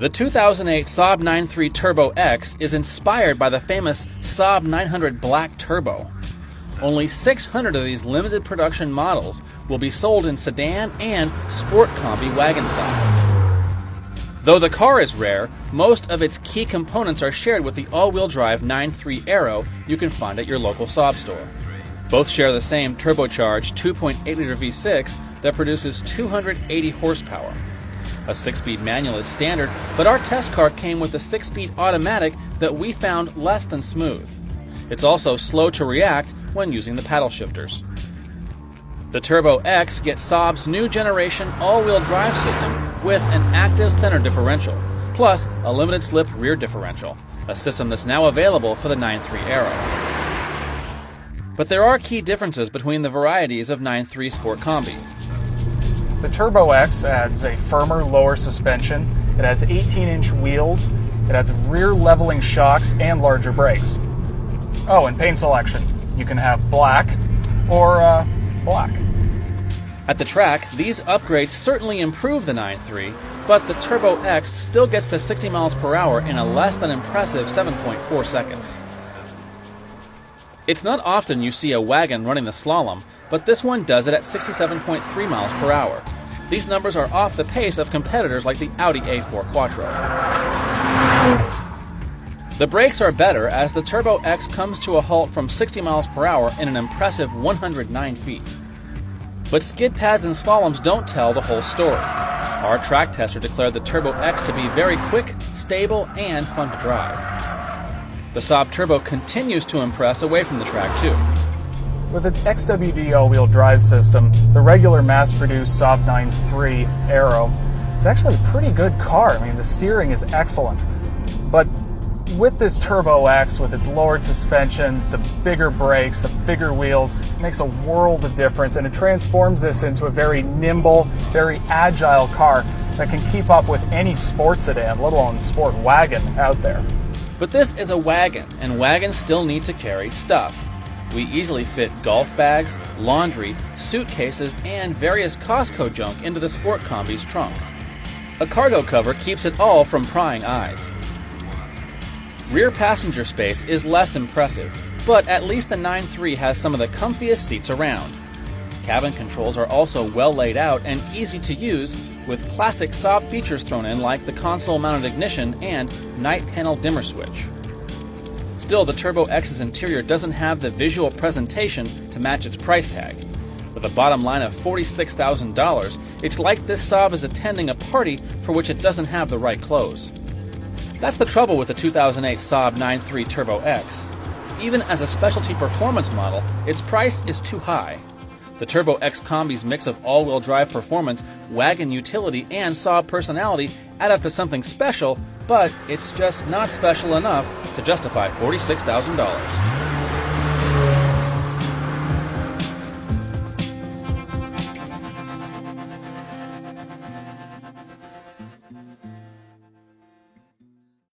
The 2008 Saab 9.3 Turbo X is inspired by the famous Saab 900 Black Turbo. Only 600 of these limited production models will be sold in sedan and sport combi wagon styles. Though the car is rare, most of its key components are shared with the all-wheel drive 9.3 Aero you can find at your local Saab store. Both share the same turbocharged 2.8-liter V6 that produces 280 horsepower. A 6-speed manual is standard, but our test car came with a 6-speed automatic that we found less than smooth. It's also slow to react when using the paddle shifters. The Turbo X gets Saab's new generation all-wheel drive system with an active center differential, plus a limited slip rear differential, a system that's now available for the 9.3 Aero. But there are key differences between the varieties of 9.3 Sport Combi. The Turbo X adds a firmer, lower suspension. It adds 18-inch wheels. It adds rear leveling shocks and larger brakes. Oh, and paint selection. You can have black or black. At the track, these upgrades certainly improve the 9.3, but the Turbo X still gets to 60 miles per hour in a less than impressive 7.4 seconds. It's not often you see a wagon running the slalom, but this one does it at 67.3 miles per hour. These numbers are off the pace of competitors like the Audi A4 Quattro. The brakes are better as the Turbo X comes to a halt from 60 miles per hour in an impressive 109 feet. But skid pads and slaloms don't tell the whole story. Our track tester declared the Turbo X to be very quick, stable, and fun to drive. The Saab Turbo continues to impress away from the track too. With its XWD all-wheel drive system, the regular mass-produced Saab 9.3 Aero is actually a pretty good car. I mean, the steering is excellent. But with this Turbo X, with its lowered suspension, the bigger brakes, the bigger wheels, it makes a world of difference, and it transforms this into a very nimble, very agile car that can keep up with any sports sedan, let alone sport wagon out there. But this is a wagon, and wagons still need to carry stuff. We easily fit golf bags, laundry, suitcases, and various Costco junk into the Sport Combi's trunk. A cargo cover keeps it all from prying eyes. Rear passenger space is less impressive, but at least the 9.3 has some of the comfiest seats around. Cabin controls are also well laid out and easy to use, with classic Saab features thrown in like the console-mounted ignition and night panel dimmer switch. Still, the Turbo X's interior doesn't have the visual presentation to match its price tag. With a bottom line of $46,000, it's like this Saab is attending a party for which it doesn't have the right clothes. That's the trouble with the 2008 Saab 9.3 Turbo X. Even as a specialty performance model, its price is too high. The Turbo X Combi's mix of all-wheel drive performance, wagon utility, and Saab personality add up to something special, but it's just not special enough to justify $46,000.